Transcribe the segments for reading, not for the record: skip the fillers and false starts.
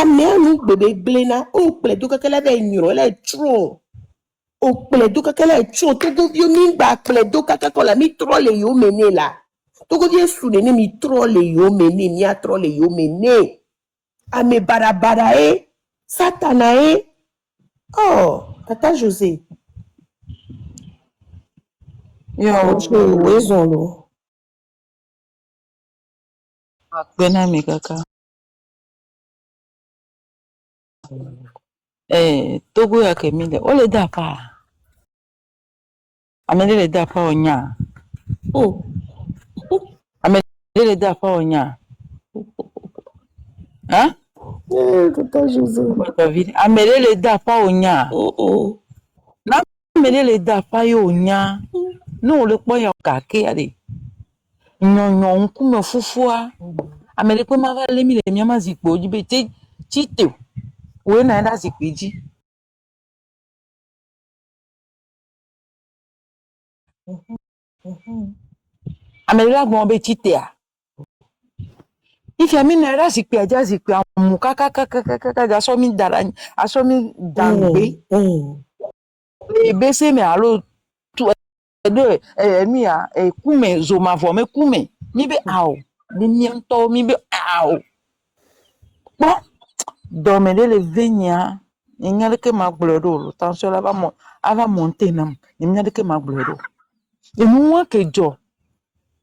Amenu bébé blena, o pledo kakela be nyoro le tro. O pledo kakela tro, togo vio mimba pledo kakakola mi trole yo mene la. Togo vio soudene mi trole yo mene, mi a trole yo mene. Ame barabara satana Oh, tata José. Yo, raison lo. bena mi kaka. Togo ya kemile, ole dapa. Amele le dapa onya. Oh. Amele le dapa onya. Hein? Tata José. Amele le dapa onya. Na amele le dapa yo onya. No le po ya kake ade. Nyonyo nkume fufua. Amele kwe ma vale mi le miama zikpo jibe chite. We na enda zikpiji. Amele la gbon be chite a. If you mean na zikpi aja zikpi amu kaka asomi darani asomi dangbe. Ebe se me alo tu de mi a kume zoma vo me kume mi be aw mi miento mi be aw bon do me le venia nyale ke magblero lo tension la va monter nam nyale ke magblero e nu ke jo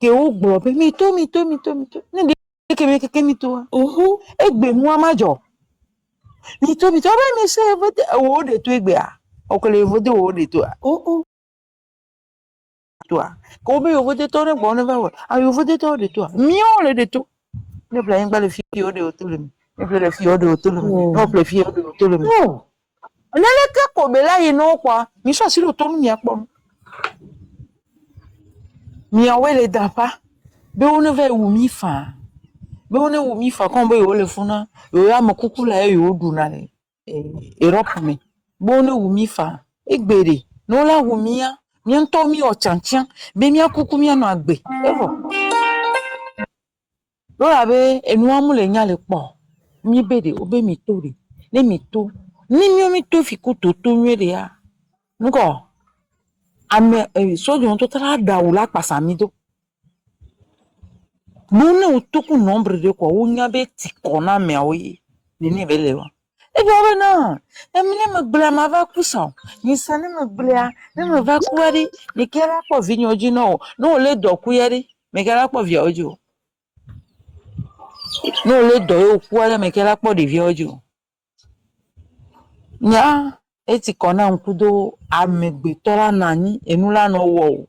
ke o gbo be mi to ni de ke mi to egbe mu amajo mi to be mi se vote o de to egbe a o ko le vote o de to a toi comme yo vote to ne bon va wa ayo vote to de toi mion le de to ne blain ba le fio de autolum ne ple le fio de autolum no ple fio de autolum ne le ke ko be la ino kwa mi so si lo to mi apom mi awe le dapa be on va wu mi fa be on wu mi fa kon be yo le funa yo ya mo kuku la yo du na le Europe mi be on wu mi fa egbere no la wu mi ya mi nto mi o chanchan be mi akuku mi no agbe evo lora be enu amu le nya le po mi bede obe mi tori le mi to ni mi to fi ko to nwere ya ngo ame so jo to tra da u la pasa mi do mo ne o to ku nombre de ko o nya be ti kona me oyi ni be le wa e be obe na e mi ne me gbla ma va ku so ni sa ne me gbla ne me va ku ari ni kera po vinyo ji no le do ku yeri me kera po vi ojo no le do yo ku ara me kera po de vi ojo nya eti kona nkudo amegbe tora nani enula no wo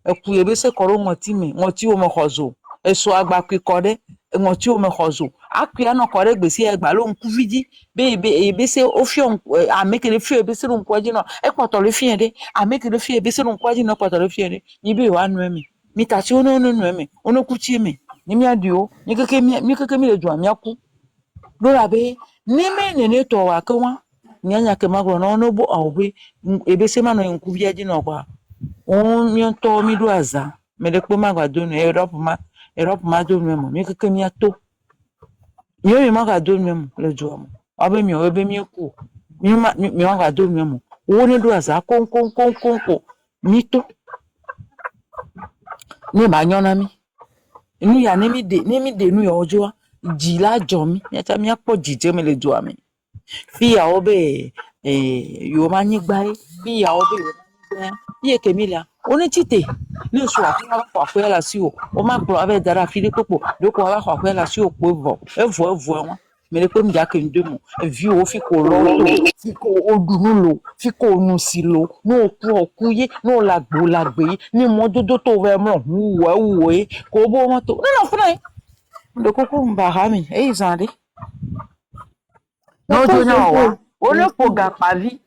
eku ebe se koro ngoti o mo khozo eso agba kikode ngoti o mo khozo akya no kore gbe si egba lo nku vidi be ebe se ofio amekele fio ebe se nku aji no e poto le fie de amekele fie ebe se nku aji no poto le fie de yibi wa nu emi mi ta ti ono nu emi ono ku ti emi ni mi adio mi keke mi le ju ami aku lo la be ni me ne to wa kan nyanya ke magro no no bo awbe ebe se mano nku biaji no kwa on mi to mi do aza me le pe magado no Europe ma do no mi keke mi ato mi magado no le jo mo abe mi o ebe mi ku mi magado no wo ne do aza kon mi to ni ba nyona mi nu ya ne mi de nu yo ojo ji la jo mi ya ta mi apo jije me le jo ami fi ya obe yo ma ni gba fi ya obe yo ma ni ye kemila oni chite ni so afa la si o ma pro ave dara fi de popo do ko afa la si o po evo won me le pe mi ja ke ndemo vi o fi ko lo to fi ko odunu lo fi ko nu si lo no ku ye no lagbe ni mo dodo to ve mo wo ko bo mo to no funa ndo koko mba ha mi izande no jo nya wa ole po ga pavi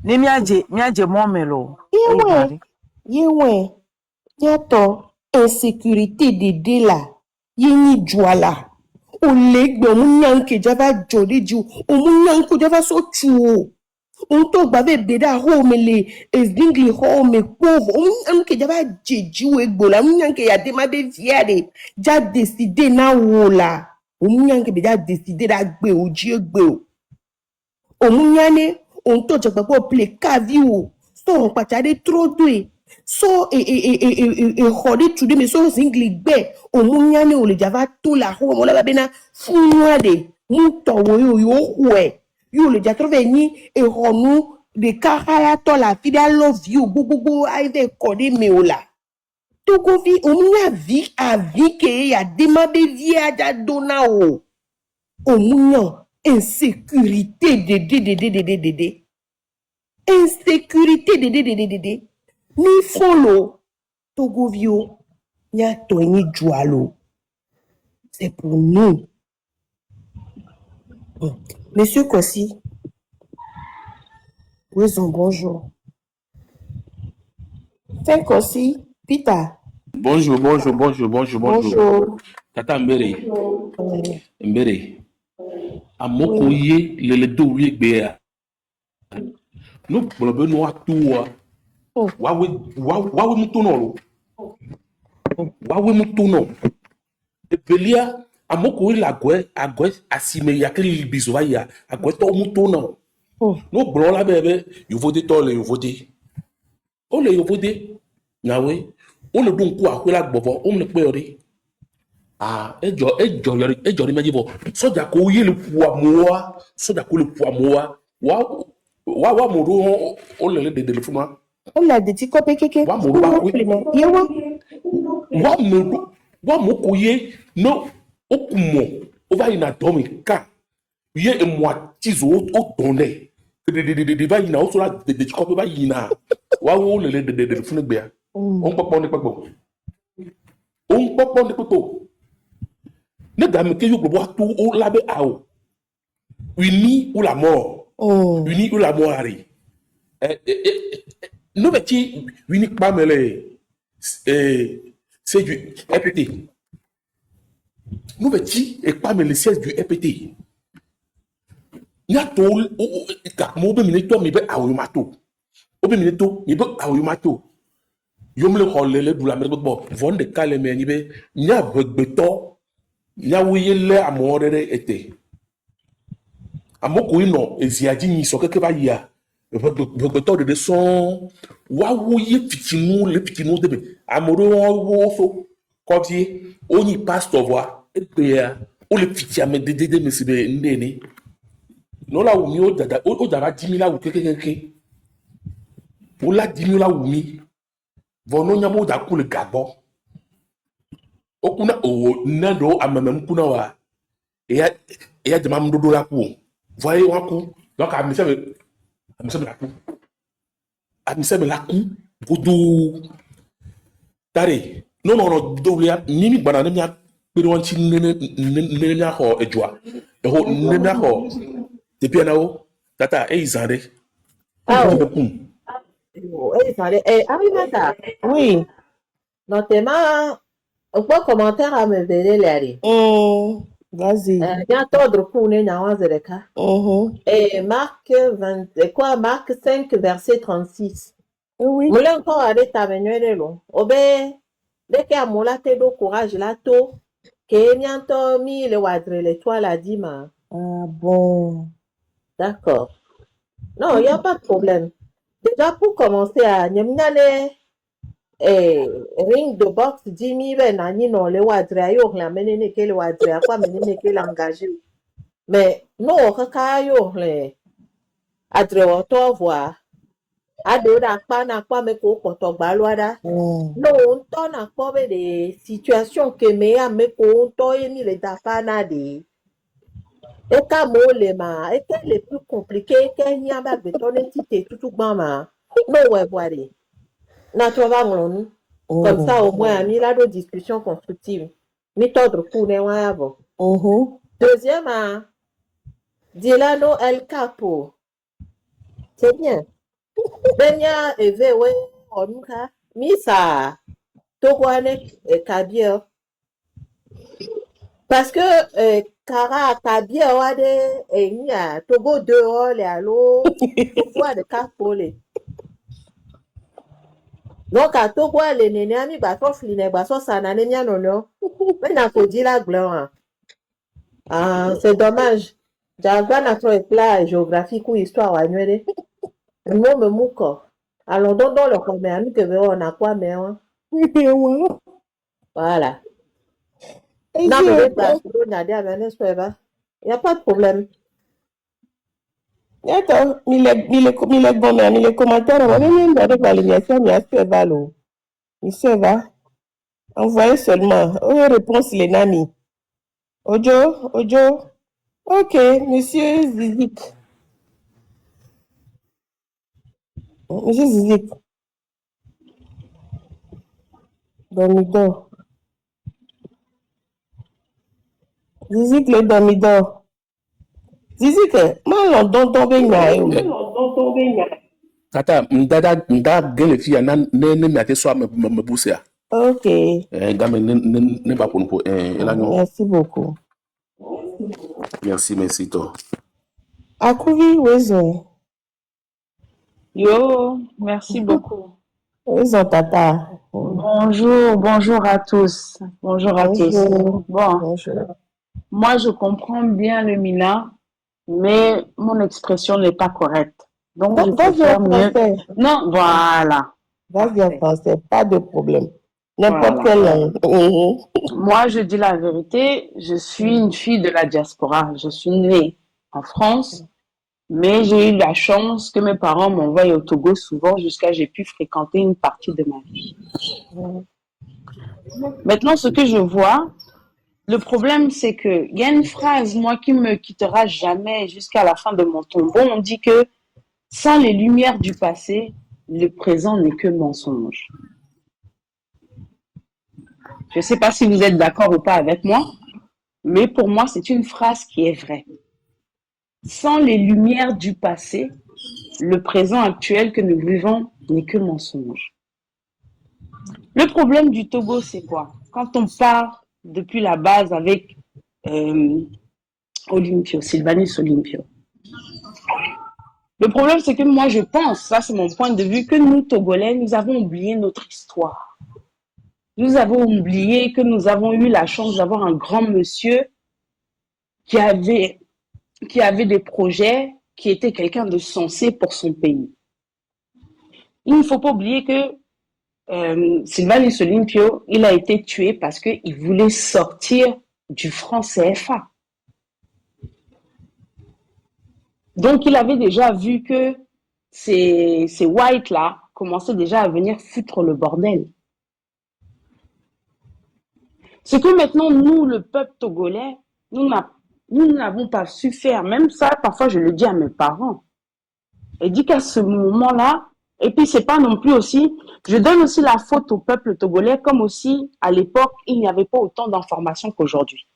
ni mi aje mo me lo yewe yato insécurité de la yini juala o legbe o munyanke java jodiju o munyanku java so chuo on to gba be da ho me le ezingli ho me pauvre o munyanke java jeju egbo la munyanke ya de ma be viade ja décider na wola Omunyane beda décider d'agbe ou Dieu gbe. Omunyane on to jagba ple kavi o. So on patade trop doué. So e hodi tude me so zingli gbe. Omunyane o le java to la ho mo la bena funuade. Muto wo yo hwe. Yo le ja trouvé ni e honu de kahaya to la fida love you gugugu aive kode me o la. Togo vi omunya vi a vi ke ya demande vie a ja dona o. Omunya insécurité de. Insécurité de. Ni follow Togo vio nya to ni jualo. C'est pour nous. Monsieur Kossi, oui, bonjour. Fin Kossi, Pita. Bonjour. Bonjour. Tata Mbere. Oui. Mbere. Amoko ye lele do wie gbea. No blobe no atua. Wawe mutono. Wawe mutono. Epelia amoko ye agwe asime yakeli bizo ya agwe to mutono. No blola bebe you vote to le you vote. O le you vote. Nawe o le dun ku akwela gbobo o le pe ori. Ah, ejo meji bo soja ko ye le pu amoa soja ko le pu amoa wa mo do o le de fuma On a des petits copains kéké. wa mo do ba Yewa. wa mo ko ye no okumo o va ina domi ka ye e mo atizo o tonne de va ina o so la de copain va ina wa wo le de funa gbe ya on popo ni popo ne dame que yo bobo tout o labe ao uni ou la mort uni ou la mort ari no beti uni pas mele c'est du EPT no beti e pas mele c'est du EPT nya to o ka mo be mi to mi be awo mato o be mi to mi be awo mato yo me le holele du la me bo von de kale me ni be nya begbeto Yawe le amorere ete. Amoko ino eziaji ni so keke ba ya. Beto de son wawo ye fitinu le fitinu de amoro wo so koti oni pastor voa epe ya o le fitia me de me sibe ndeni. No la wumi o dada 10 000 la wu keke. O la 10 000 la wumi. Vono nyamo da ku le gabo. Okuna o nando amamam kuna wa eya de mam dodo la ku voye wa ku donc amise la ku godo tare no do ya nimi bana ne nya pere wan chi ne nya ho ejwa e ho ne nya ho te pia na o tata e izande Arrivata, Oui. notamment, un peu commentaire à me donner l'air. Vas-y. Bien tordre pour une zereka. Et Marc 5, verset 36. Oui. Moulin encore à l'état venuel long. Obé, dès qu'il y a moula te do courage là to, que bientôt mi le wadre l'étoile a dit ma. Ah bon. D'accord. Non, il n'y a pas de problème. Déjà pour commencer à nyamnyane, ring de boxe 10 000 nani non le wadre ayo la menene ke le wadre akwa menene ke l'engagé mais no kaka yo le adre oto voir ado da pa na kwa me ko poto gbalwada no on na ko be de situation que me ya me ko to emi le da pa na de e ka mo le ma e ke le plus compliqué ke nya ba betone tite tutu gba ma no we boire na to va ngolonu. Comme ça, au moins, il y a des discussions constructives. Méthode pour les avant. Deuxième, Dilano El Capo. C'est bien. Benya Evewe Onuka. Misa. Togwane Kabio. Parce que Kara Kabio a des Togo dehors, les allo. Togo de Capo. Donc, à tout quoi, les nénés, ami, bah, sauf les nègres, bah, ça n'a rien, non, non. Mais n'a pas dit la gloire. Ah, c'est dommage. Jagana trop plat géographique ou histoire à nuer. Non, me mouko. Alors, dans le commun, nous que on a quoi, mais voilà. Non, mais les gars, il y a a pas de problème. Attends, il est bon, mais les commentaires, on va même avec l'alignation, mais assez valo. Il se va. Envoyez seulement. Oh, réponse, les namis. Ojo, Ojo. Ok, monsieur Zizik. Monsieur Zizik. Dormidor. Zizik, le dormidor. Zizik, mal dans ton bain. Kata, mda gele fia na ne me ate so me buse a. Ok, Game ne ba pour elanyo. merci beaucoup. Merci to. Akuvi, Wezo. Yo, merci beaucoup. Wezo, tata. Bonjour à tous. Bonjour à tous. Bonjour. Bon, Bonjour. moi je comprends bien le Mina, mais mon expression n'est pas correcte. Donc je Vas-y en préfère mieux. français. Non, voilà. Vas-y en Parfait. français, pas de problème. N'importe Voilà. quelle langue. Moi, je dis la vérité, je suis une fille de la diaspora. Je suis née en France, mais j'ai eu la chance que mes parents m'envoient au Togo souvent jusqu'à j'ai pu fréquenter une partie de ma vie. Maintenant, ce que je vois, le problème, c'est que il y a une phrase, moi, qui me quittera jamais jusqu'à la fin de mon tombeau. On dit que sans les lumières du passé, le présent n'est que mensonge. Je ne sais pas si vous êtes d'accord ou pas avec moi, mais pour moi, c'est une phrase qui est vraie. Sans les lumières du passé, le présent actuel que nous vivons n'est que mensonge. Le problème du Togo, c'est quoi? Quand on part depuis la base avec Olympio, Sylvanus Olympio. Le problème, c'est que moi, je pense, ça c'est mon point de vue, que nous, Togolais, nous avons oublié notre histoire. Nous avons oublié que nous avons eu la chance d'avoir un grand monsieur qui avait des projets, qui était quelqu'un de sensé pour son pays. Il ne faut pas oublier que Sylvanus Olympio, il a été tué parce qu'il voulait sortir du franc CFA. Donc, il avait déjà vu que ces whites-là commençaient déjà à venir foutre le bordel. Ce que maintenant, nous, le peuple togolais, nous n'avons pas su faire. Même ça, parfois, je le dis à mes parents. Et dis qu'à ce moment-là, et puis c'est pas non plus aussi, je donne aussi la faute au peuple togolais, comme aussi, à l'époque, il n'y avait pas autant d'informations qu'aujourd'hui.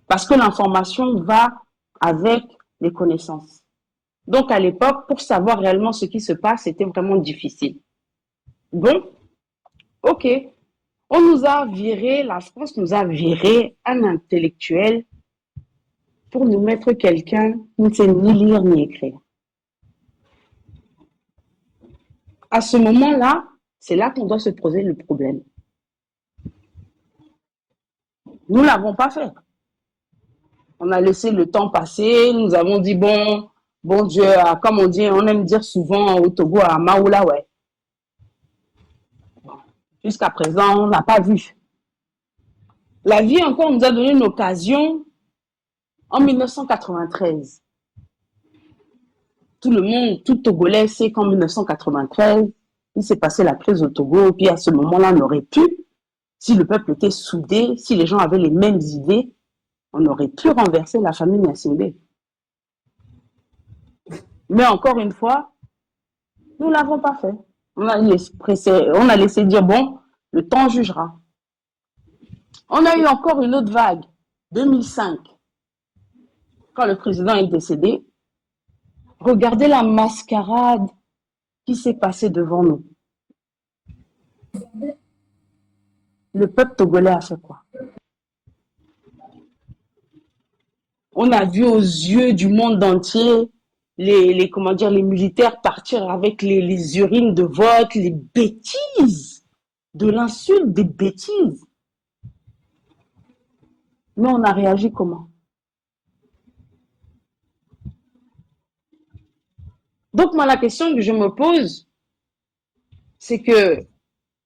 Parce que l'information va avec les connaissances. Donc, à l'époque, pour savoir réellement ce qui se passe, c'était vraiment difficile. Bon, ok. On nous a viré, la France nous a viré un intellectuel pour nous mettre quelqu'un qui ne sait ni lire ni écrire. À ce moment-là, c'est là qu'on doit se poser le problème. Nous ne l'avons pas fait. On a laissé le temps passer, nous avons dit, bon Dieu, comme on dit, on aime dire souvent au Togo, à Maoula, ouais. Jusqu'à présent, on n'a pas vu. La vie encore nous a donné une occasion en 1993. Tout le monde, tout Togolais sait qu'en 1993, il s'est passé la crise au Togo, puis à ce moment-là, on aurait pu, si le peuple était soudé, si les gens avaient les mêmes idées, on aurait pu renverser la famille Gnassingbé. Mais encore une fois, nous ne l'avons pas fait. On a laissé dire, bon, le temps jugera. On a eu encore une autre vague, 2005, quand le président est décédé. Regardez la mascarade qui s'est passée devant nous. Le peuple togolais a fait quoi? On a vu aux yeux du monde entier les militaires partir avec les urines de vote, les bêtises, de l'insulte, des bêtises. Mais on a réagi comment? Donc, moi, la question que je me pose, c'est que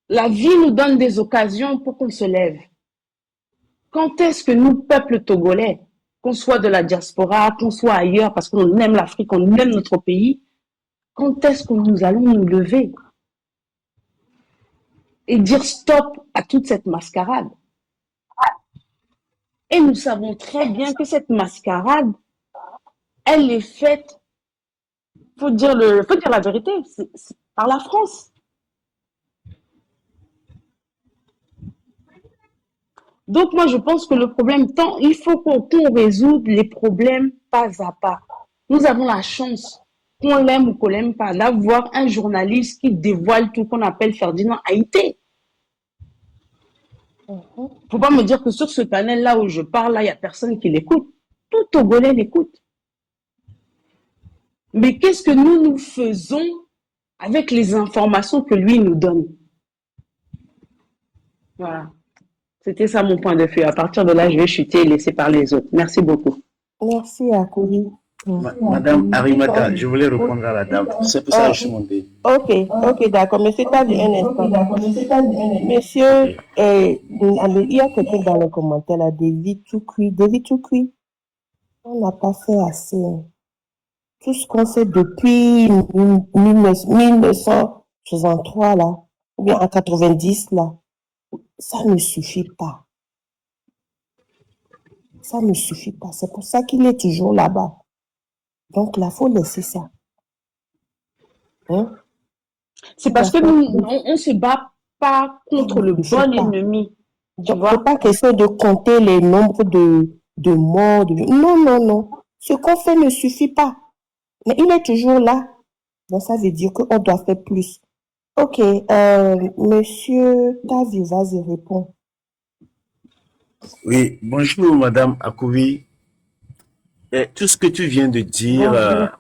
la vie nous donne des occasions pour qu'on se lève. Quand est-ce que nous, peuple togolais, qu'on soit de la diaspora, qu'on soit ailleurs, parce qu'on aime l'Afrique, on aime notre pays, quand est-ce que nous allons nous lever et dire stop à toute cette mascarade? Et nous savons très bien que cette mascarade, elle est faite, faut dire la vérité, c'est par la France. Donc moi, je pense que le problème, il faut qu'on résoudre les problèmes pas à pas. Nous avons la chance, qu'on l'aime ou qu'on l'aime pas, d'avoir un journaliste qui dévoile tout, qu'on appelle Ferdinand Haïté. Faut pas me dire que sur ce panel-là où je parle, là, il n'y a personne qui l'écoute. Tout Togolais l'écoute. Mais qu'est-ce que nous faisons avec les informations que lui nous donne? Voilà. C'était ça mon point de vue. À partir de là, je vais chuter et laisser parler les autres. Merci beaucoup. Merci, Akouri. Madame Arimata, je voulais répondre à la dame. C'est pour ça que je suis monté. Ok, d'accord. Monsieur Tadi, un instant. Monsieur, il y a quelqu'un dans les commentaires là, David tout cuit. On n'a pas fait assez. Tout ce qu'on fait depuis 1963 là, ou bien en 90 là, ça ne suffit pas. Ça ne suffit pas. C'est pour ça qu'il est toujours là-bas. Donc là, il faut laisser ça. Hein? C'est parce que on se bat pas contre le bon ennemi. Tu vois? C'est pas question de compter les nombres de morts. Non. Ce qu'on fait ne suffit pas. Mais il est toujours là. Donc ça veut dire qu'on doit faire plus. Ok, monsieur Tavi, vas-y, réponds. Oui, bonjour Madame Akouvi. Tout ce que tu viens de dire,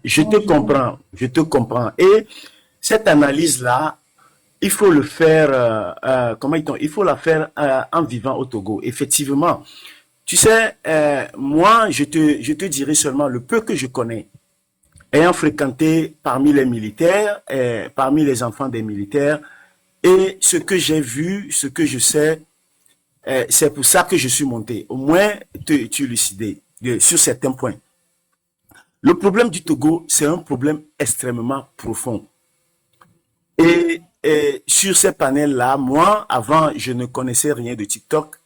je te comprends. Et cette analyse-là, il faut le faire, il faut la faire en vivant au Togo. Effectivement, tu sais, moi, je te dirai seulement le peu que je connais, ayant fréquenté parmi les militaires, parmi les enfants des militaires, et ce que j'ai vu, ce que je sais, c'est pour ça que je suis monté. Au moins, tu élucider sur certains points. Le problème du Togo, c'est un problème extrêmement profond. Et sur ces panels-là, moi, avant, je ne connaissais rien de TikTok,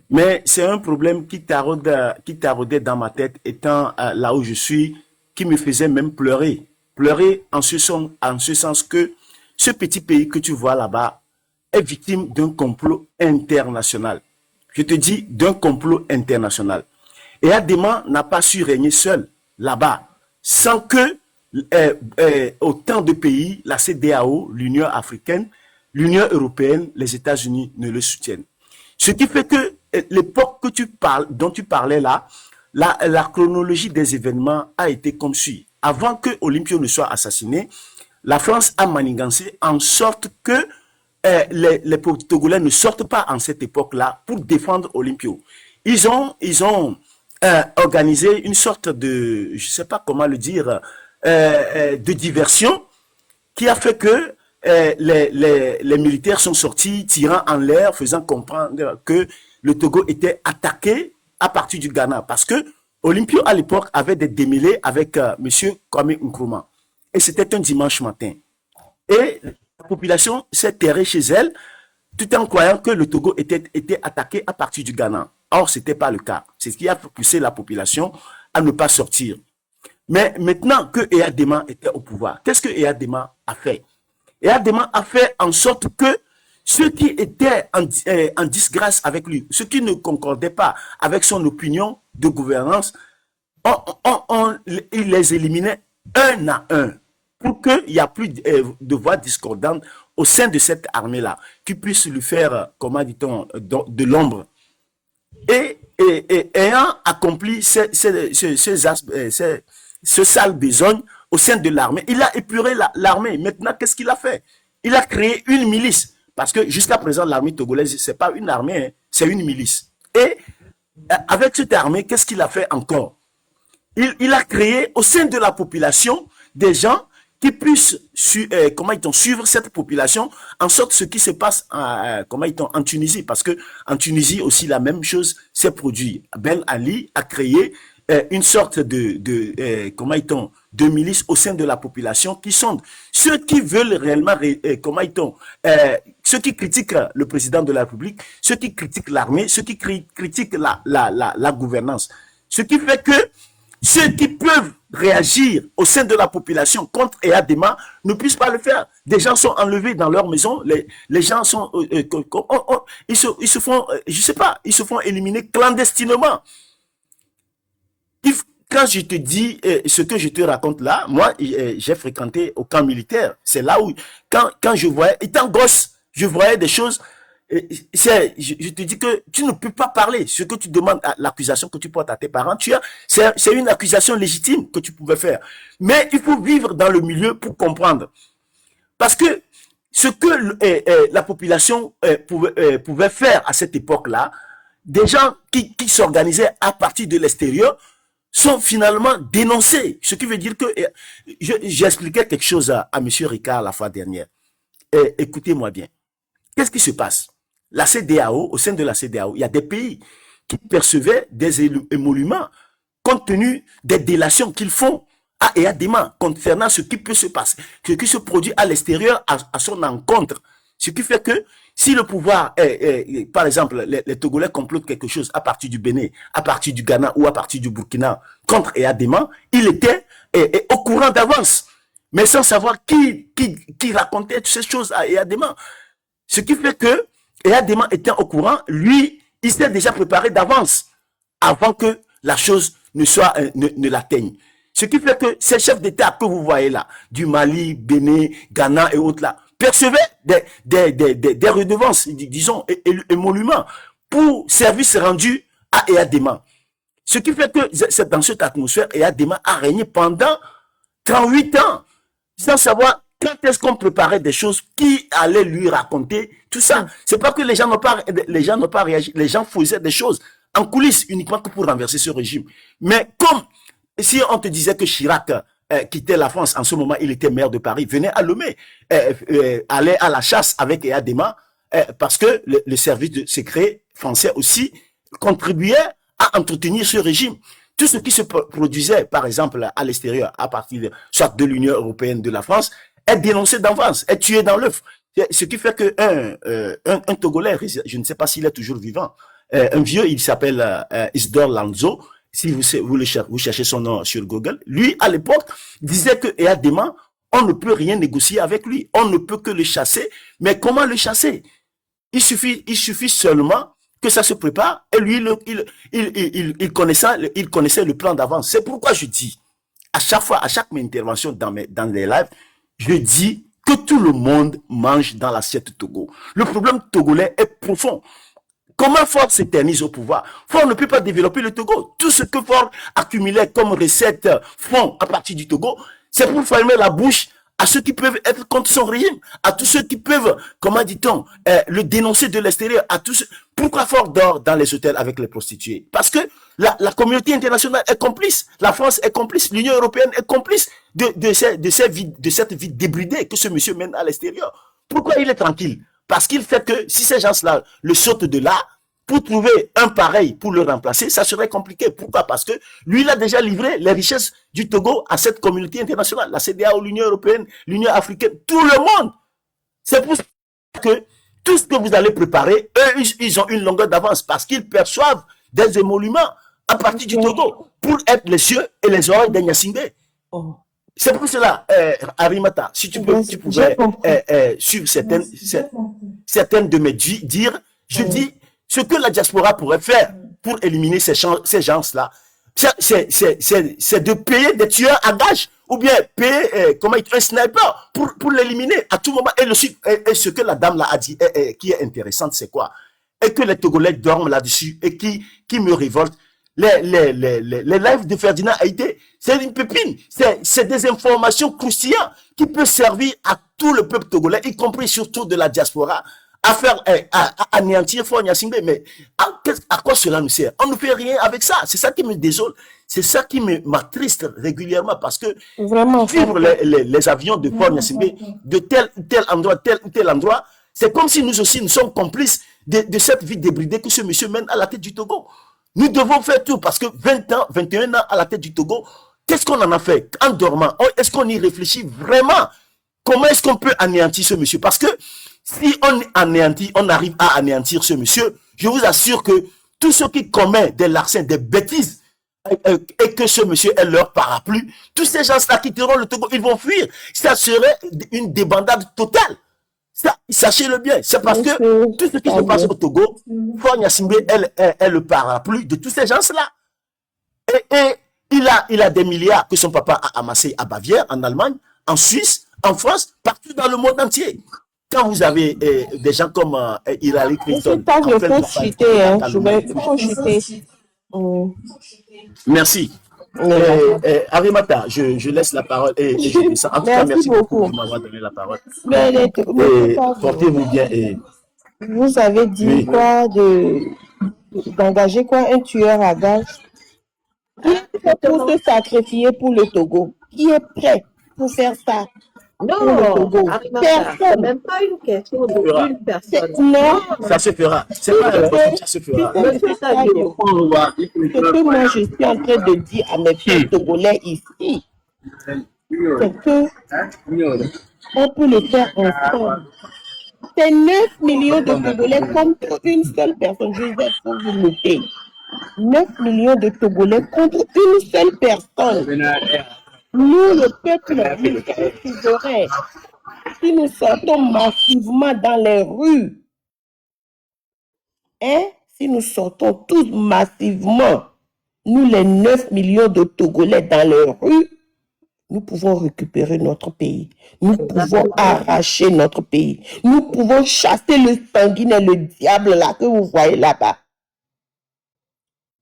mais c'est un problème qui taraudait dans ma tête, étant là où je suis, qui me faisait même pleurer. Pleurer en ce sens que ce petit pays que tu vois là-bas est victime d'un complot international. Je te dis d'un complot international. Et Adema n'a pas su régner seul là-bas, sans que autant de pays, la CEDEAO, l'Union africaine, l'Union européenne, les États-Unis ne le soutiennent. Ce qui fait que l'époque dont tu parlais là, la chronologie des événements a été comme suit. Avant que Olympio ne soit assassiné, la France a manigancé en sorte que les Togolais ne sortent pas en cette époque-là pour défendre Olympio. Ils ont organisé une sorte de, je ne sais pas comment le dire, de diversion qui a fait que les militaires sont sortis tirant en l'air, faisant comprendre que le Togo était attaqué à partir du Ghana. Parce que Olympio, à l'époque, avait des démêlés avec M. Kwame Nkrumah. Et c'était un dimanche matin. Et la population s'est terrée chez elle, tout en croyant que le Togo était attaqué à partir du Ghana. Or, ce n'était pas le cas. C'est ce qui a poussé la population à ne pas sortir. Mais maintenant que Eyadema était au pouvoir, qu'est-ce que Eyadema a fait? Eyadema a fait en sorte que ceux qui étaient en disgrâce avec lui, ceux qui ne concordaient pas avec son opinion de gouvernance, il les éliminait un à un pour qu'il n'y a plus de voix discordantes au sein de cette armée-là, qui puisse lui faire, comment dit-on, de l'ombre. Et ayant accompli ce sale besogne au sein de l'armée, il a épuré l'armée. Maintenant, qu'est-ce qu'il a fait? Il a créé une milice. Parce que jusqu'à présent, l'armée togolaise, ce n'est pas une armée, hein, c'est une milice. Et avec cette armée, qu'est-ce qu'il a fait encore? Il a créé au sein de la population des gens qui puissent suivre cette population en sorte ce qui se passe en Tunisie. Parce que en Tunisie aussi, la même chose s'est produit. Ben Ali a créé une sorte de milice au sein de la population qui sont ceux qui veulent réellement, ceux qui critiquent le président de la République, ceux qui critiquent l'armée, ceux qui critiquent la gouvernance. Ce qui fait que ceux qui peuvent réagir au sein de la population contre Eyadema ne puissent pas le faire. Des gens sont enlevés dans leur maison, les gens sont, ils se font, je sais pas, ils se font éliminer clandestinement. Quand je te dis ce que je te raconte là, moi, j'ai fréquenté au camp militaire. C'est là où, quand je voyais, étant gosse, je voyais des choses. Je te dis que tu ne peux pas parler. Ce que tu demandes, l'accusation que tu portes à tes parents, c'est une accusation légitime que tu pouvais faire. Mais il faut vivre dans le milieu pour comprendre. Parce que ce que la population pouvait faire à cette époque-là, des gens qui s'organisaient à partir de l'extérieur sont finalement dénoncés. Ce qui veut dire que j'expliquais quelque chose à M. Ricard la fois dernière. Écoutez-moi bien. Qu'est-ce qui se passe? La CEDEAO, au sein de la CEDEAO, il y a des pays qui percevaient des émoluments compte tenu des délations qu'ils font à Eyadema concernant ce qui peut se passer, ce qui se produit à l'extérieur à son encontre. Ce qui fait que si le pouvoir, par exemple, les Togolais complotent quelque chose à partir du Bénin, à partir du Ghana ou à partir du Burkina contre Eyadema, il était au courant d'avance, mais sans savoir qui racontait toutes ces choses à Eyadema. Ce qui fait que Eyadema étant au courant, lui, il s'est déjà préparé d'avance, avant que la chose ne l'atteigne. Ce qui fait que ces chefs d'État que vous voyez là, du Mali, Bénin, Ghana et autres là, percevaient des redevances, disons, émoluments pour services rendus à Eyadema. Ce qui fait que c'est dans cette atmosphère, Eyadema a régné pendant 38 ans, sans savoir quand est-ce qu'on préparait des choses, qui allait lui raconter tout ça. C'est pas que les gens n'ont pas réagi, les gens faisaient des choses en coulisses uniquement que pour renverser ce régime. Mais comme si on te disait que Chirac quittait la France, en ce moment il était maire de Paris, venait à Lomé, allait à la chasse avec Eyadema, parce que le service secret français aussi contribuait à entretenir ce régime. Tout ce qui se produisait, par exemple, à l'extérieur, à partir soit de l'Union européenne, de la France, est dénoncé d'avance, est tué dans l'œuf. Ce qui fait que un Togolais, je ne sais pas s'il est toujours vivant, un vieux, il s'appelle Isidore Lanzo, si vous cherchez son nom sur Google, lui, à l'époque, disait que Eyadema, on ne peut rien négocier avec lui, on ne peut que le chasser, mais comment le chasser? Il suffit seulement que ça se prépare, et lui, il connaissait le plan d'avance. C'est pourquoi je dis, à chaque fois, à chaque intervention dans les lives, je dis que tout le monde mange dans l'assiette Togo. Le problème togolais est profond. Comment Ford s'éternise au pouvoir? Ford ne peut pas développer le Togo. Tout ce que Ford accumulait comme recette font à partir du Togo, c'est pour fermer la bouche à ceux qui peuvent être contre son régime, à tous ceux qui peuvent, comment dit-on, le dénoncer de l'extérieur, à tous ceux... Pourquoi Ford dort dans les hôtels avec les prostituées? Parce que la communauté internationale est complice, la France est complice, l'Union européenne est complice de cette vie débridée que ce monsieur mène à l'extérieur. Pourquoi il est tranquille? Parce qu'il fait que si ces gens-là le sautent de là, pour trouver un pareil pour le remplacer, ça serait compliqué. Pourquoi? Parce que lui, il a déjà livré les richesses du Togo à cette communauté internationale, la CEDEAO, l'Union européenne, l'Union africaine, tout le monde. C'est pour ça que tout ce que vous allez préparer, eux, ils ont une longueur d'avance parce qu'ils perçoivent des émoluments à partir du Togo pour être les yeux et les oreilles des Nyassingbe. C'est pour cela, Arimata, si tu pouvais suivre certaines de mes dires, je dis ce que la diaspora pourrait faire pour éliminer ces gens-là, c'est de payer des tueurs à gages ou bien payer un sniper pour l'éliminer à tout moment. Et ce que la dame là a dit, qui est intéressante, c'est quoi? Et que les Togolais dorment là-dessus et qui me révolte. Les lives de Ferdinand Haïté, c'est une pépine, c'est des informations croustillantes qui peuvent servir à tout le peuple togolais, y compris surtout de la diaspora, à faire, à anéantir Fort Gnassingbé. Mais à quoi cela nous sert? On ne fait rien avec ça. C'est ça qui me désole. C'est ça qui m'attriste régulièrement parce que Vraiment, suivre les avions de Fort Gnassingbé de tel ou tel endroit, c'est comme si nous aussi nous sommes complices de cette vie débridée que ce monsieur mène à la tête du Togo. Nous devons faire tout parce que 20 ans, 21 ans à la tête du Togo, qu'est-ce qu'on en a fait en dormant? Est-ce qu'on y réfléchit vraiment? Comment est-ce qu'on peut anéantir ce monsieur? Parce que si on arrive à anéantir ce monsieur, je vous assure que tous ceux qui commettent des larcins, des bêtises, et que ce monsieur est leur parapluie, tous ces gens-là quitteront le Togo, ils vont fuir. Ça serait une débandade totale. Ça, sachez-le bien. C'est parce que tout ce qui se passe au Togo, Fort Gnassingbé est le parapluie de tous ces gens-là. Et il a des milliards que son papa a amassés à Bavière, en Allemagne, en Suisse, en France, partout dans le monde entier. Quand vous avez des gens comme Hillary Clinton, merci. Arimata, je laisse la parole et je descends. En tout cas, merci beaucoup de m'avoir donné la parole. Portez-vous bien. Vous avez dit quoi d'engager quoi un tueur à gage? Qui est prêt pour se sacrifier pour le Togo? Qui est prêt pour faire ça? Non, personne. Même pas une question d'une personne. Non, ça se fera. C'est pas impossible, ça se fera. Ce que moi je suis en train de dire à mes frères togolais ici, c'est que on peut le faire ensemble. C'est 9 millions de Togolais contre une seule personne. Joseph, faut vous noter. 9 millions de Togolais contre une seule personne. Nous, le peuple, nous sommes souverains. Si nous sortons massivement dans les rues, si nous sortons tous massivement, nous les 9 millions de Togolais dans les rues, nous pouvons récupérer notre pays. Nous pouvons arracher notre pays. Nous pouvons chasser le sanguinaire, le diable là que vous voyez là-bas.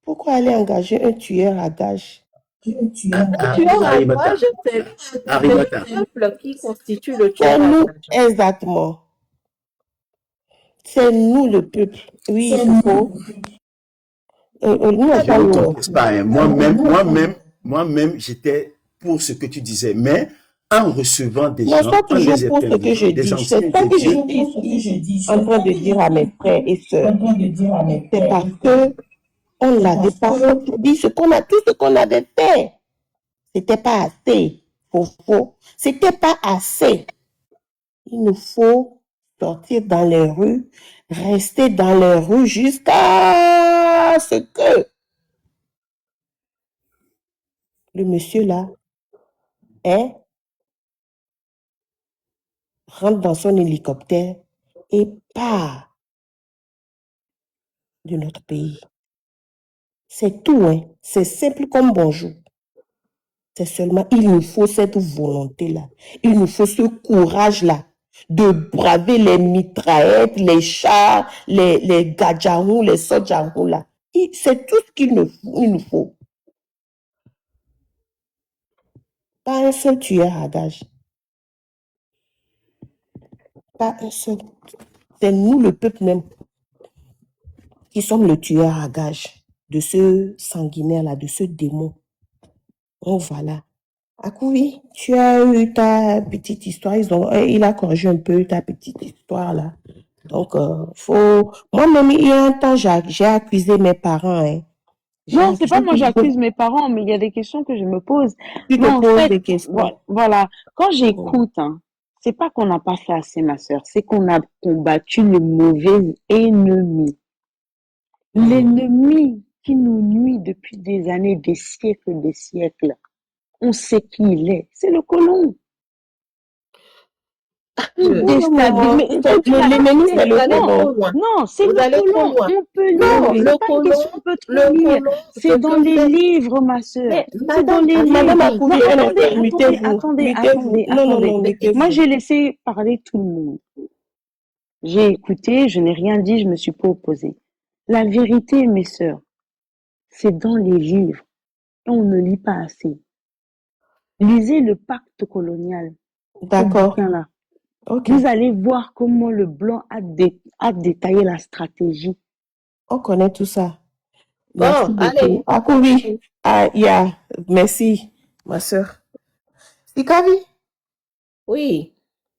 Pourquoi aller engager un tueur à gage? Un tueur à gage, c'est le peuple qui constitue le tueur à nous, gage. Exactement. C'est nous le peuple. Oui, il faut. Moi-même, j'étais pour ce que tu disais, mais en recevant des gens, en les interviewant, c'est pas que je dis, en train de dire à mes frères et sœurs, c'est parce que on l'avait pas dit tout ce qu'on avait fait, c'était pas assez. Faux. C'était pas assez. Il nous faut sortir dans les rues, rester dans les rues jusqu'à ce que le monsieur là, rentre dans son hélicoptère et part de notre pays. C'est tout, c'est simple comme bonjour. C'est seulement, il nous faut cette volonté-là. Il nous faut ce courage-là de braver les mitraillettes, les chars, les gadjarous, les sojarous là. C'est tout ce qu'il nous faut. Pas un seul tueur à gage. Pas un seul. C'est nous, le peuple même, qui sommes le tueur à gage de ce sanguinaire-là, de ce démon. Oh, voilà. Akouvi, tu as eu ta petite histoire. Il a corrigé un peu ta petite histoire là. Donc, moi-même, il y a un temps, j'ai accusé mes parents. Non, c'est pas moi j'accuse mes parents, mais il y a des questions que je me pose. Tu te poses des questions. Voilà. Quand j'écoute, c'est pas qu'on n'a pas fait assez, ma sœur. C'est qu'on a combattu le mauvais ennemi. L'ennemi qui nous nuit depuis des années, des siècles. On sait qui il est. C'est le colon. L'ennemi, c'est le colon. Non, c'est le colon. On peut lire. C'est pas une question, on peut trop lire. C'est dans les livres, ma sœur. C'est dans les livres. Madame Akouvi, attendez. Non. Moi, j'ai laissé parler tout le monde. J'ai écouté, je n'ai rien dit, je me suis pas opposée. La vérité, mes sœurs, c'est dans les livres. Et on ne lit pas assez. Lisez le pacte colonial. D'accord. Là. Ok. Vous allez voir comment le blanc a détaillé la stratégie. On connaît tout ça. Merci Bon, beaucoup. allez. Akubi. Ah, yeah. Merci, ma soeur. Sikavi, Oui.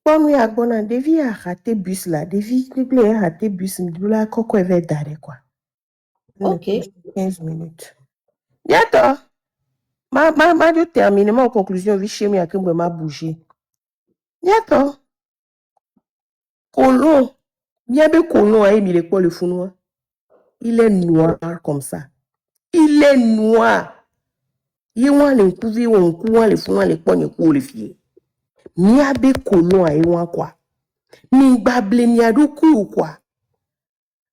comme il y a bon, Devi a raté bus là. Devi, il a raté bus. Là, Coco est d'arrêt, quoi. Ok. 15 minutes. Bientôt. Ma je termine. Ma conclusion, vi chez moi, que m'a bougé. Bientôt. Colon. Bien be colon, hein, il est quoi le fou noir? Il est noir comme ça. Il est noir. Il y a les couvis, on court, les fous, les pognes, les filles. Mia be colon, hein, quoi. Ni bable, ni adoku ou quoi.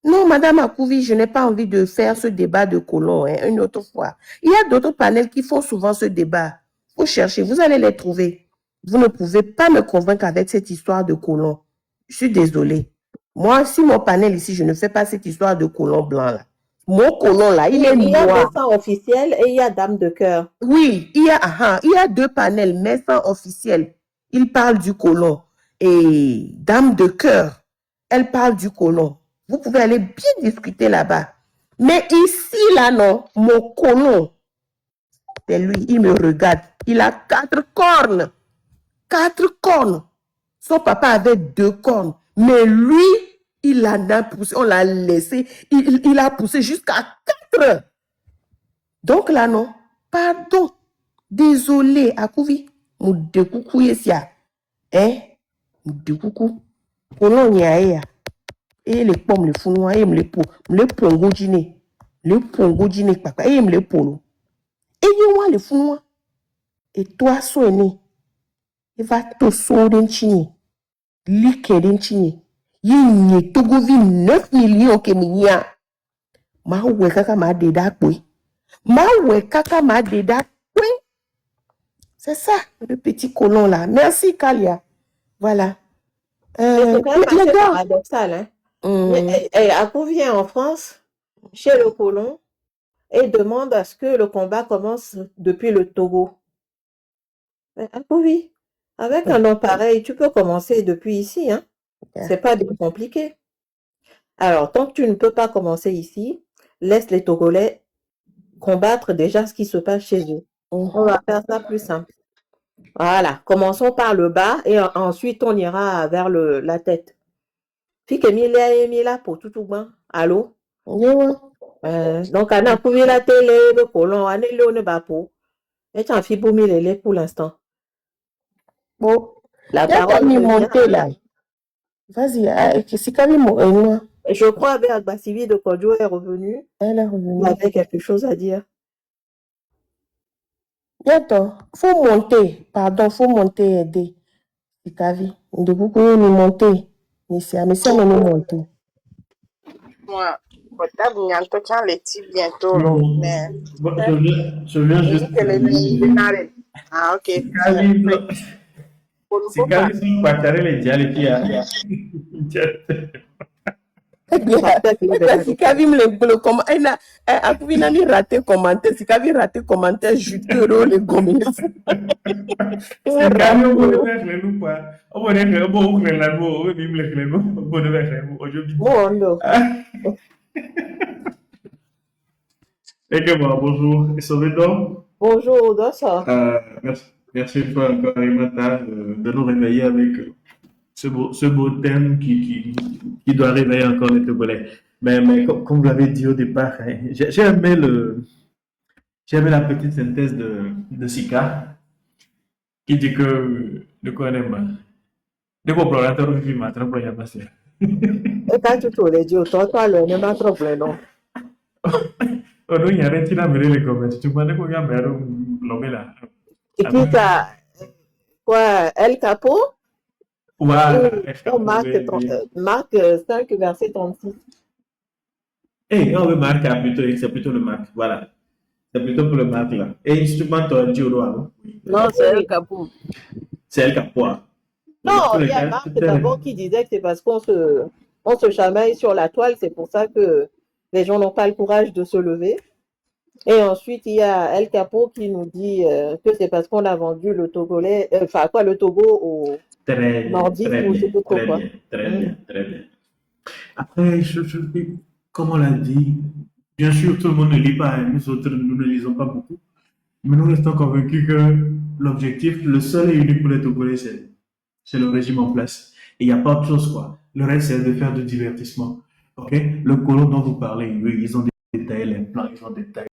Non, Madame Akouvi, je n'ai pas envie de faire ce débat de colon hein, une autre fois. Il y a d'autres panels qui font souvent ce débat. Faut chercher, vous allez les trouver. Vous ne pouvez pas me convaincre avec cette histoire de colon. Je suis désolée. Moi, si mon panel ici, je ne fais pas cette histoire de colon blanc là. Mon colon là, il est Il y a noir. médecin officiel et il y a dame de cœur. Oui, il y a deux panels, médecin officiel. Il parle du colon. Et dame de cœur, elle parle du colon. Vous pouvez aller bien discuter là-bas. Mais ici, là, non, mon colon, c'est lui, il me regarde. Il a 4 cornes. 4 cornes. Son papa avait 2 cornes. Mais lui, il en a poussé, on l'a laissé. Il a poussé jusqu'à 4. Donc là, non, pardon. Désolé, Akouvi. Mon coucou ici. Hein? Mon coucou. Colon, y a et les pommes, les founois, et les pots, les pongo dîner, papa, et les polos. Et y a les founois. Et toi, soigné, il va te sauver chini, liquer chini. Y togo vi 9 millions que minya. Ma we kaka ma deda kwe. Ma we kaka ma deda kwe. C'est ça, le petit colon là. Merci, Kalia. Voilà. Mais c'est quand même Les assez gars. paradoxal, hein. Akou vient en France, chez le colon, et demande à ce que le combat commence depuis le Togo. Akou, oui, avec un nom pareil, tu peux commencer depuis ici, hein. C'est pas bien compliqué. Alors, tant que tu ne peux pas commencer ici, laisse les Togolais combattre déjà ce qui se passe chez eux. On va faire ça plus simple. Voilà, commençons par le bas et ensuite on ira vers la tête. Fike Emilia pour tout bien. Allô? Donc, on a trouvé la télé, le colon, on a le bapo. Et tu as fait pour pour l'instant. Bon, La il y a parole mis revient monter là. Vas-y, c'est quand même moi. Je crois avec Agbasivi de Kodjo est revenu. Elle est revenue. Il avait quelque chose à dire. Bientôt, faut monter. Pardon, faut monter et aider. C'est ta vie. De beaucoup nous monter. Mais c'est nous monter. Moi, potable, bientôt, tiens, les types bientôt, mais. Bon, je viens juste de dire. Ah, ok. C'est quand ils partager les dialogues qui a. Si Kavi me comment elle a mis raté commentaire, si Kavi raté commentaire juteux les gommes. C'est quand même bon faire les nous pas. On va dire que bon faire la nous, on va même les nous, bon faire les nous aujourd'hui. Bon, Et que bon, bonjour, et Sovedo. Bonjour, Dossa. Merci une fois encore, Arimata, de nous réveiller avec ce beau thème qui doit réveiller encore les Togolais. Mais comme vous l'avez dit au départ, hein, j'ai aimé la petite synthèse de Sika qui dit que de quoi on aime. De quoi on parle, on film, on parle passer. Et quand tu te l'as dit, toi, le n'est pas trop plein, non? Oh non, il y a rien qui l'a mêlé les commentaires. Tu penses qu'on y a mêlé l'homme là. Et puis, t'as quoi, El Capo? Voilà. Marc 5, verset 36. Eh, on veut Marc, c'est plutôt le Marc. Voilà. C'est plutôt pour le Marc là. Et instrument, tu as dit au doigt. Non, c'est El Capo. C'est El Capo. Non, il y a Marc d'abord qui disait que c'est parce qu'on se chamaille sur la toile, c'est pour ça que les gens n'ont pas le courage de se lever. Et ensuite, il y a El Capo qui nous dit que c'est parce qu'on a vendu le Togolais, enfin quoi, le Togo aux Très bien, nordistes très ou je sais bien, pas trop très quoi. bien, très Mm. bien, très bien. Après, comme on l'a dit, bien sûr, tout le monde ne lit pas, hein. Nous autres, nous ne lisons pas beaucoup. Mais nous restons convaincus que l'objectif, le seul et unique pour les Togolais, c'est le régime en place. Et il n'y a pas autre chose, quoi. Le reste, c'est de faire du divertissement. OK? Le colon dont vous parlez, eux, ils ont détaillé les plans, ils ont détaillé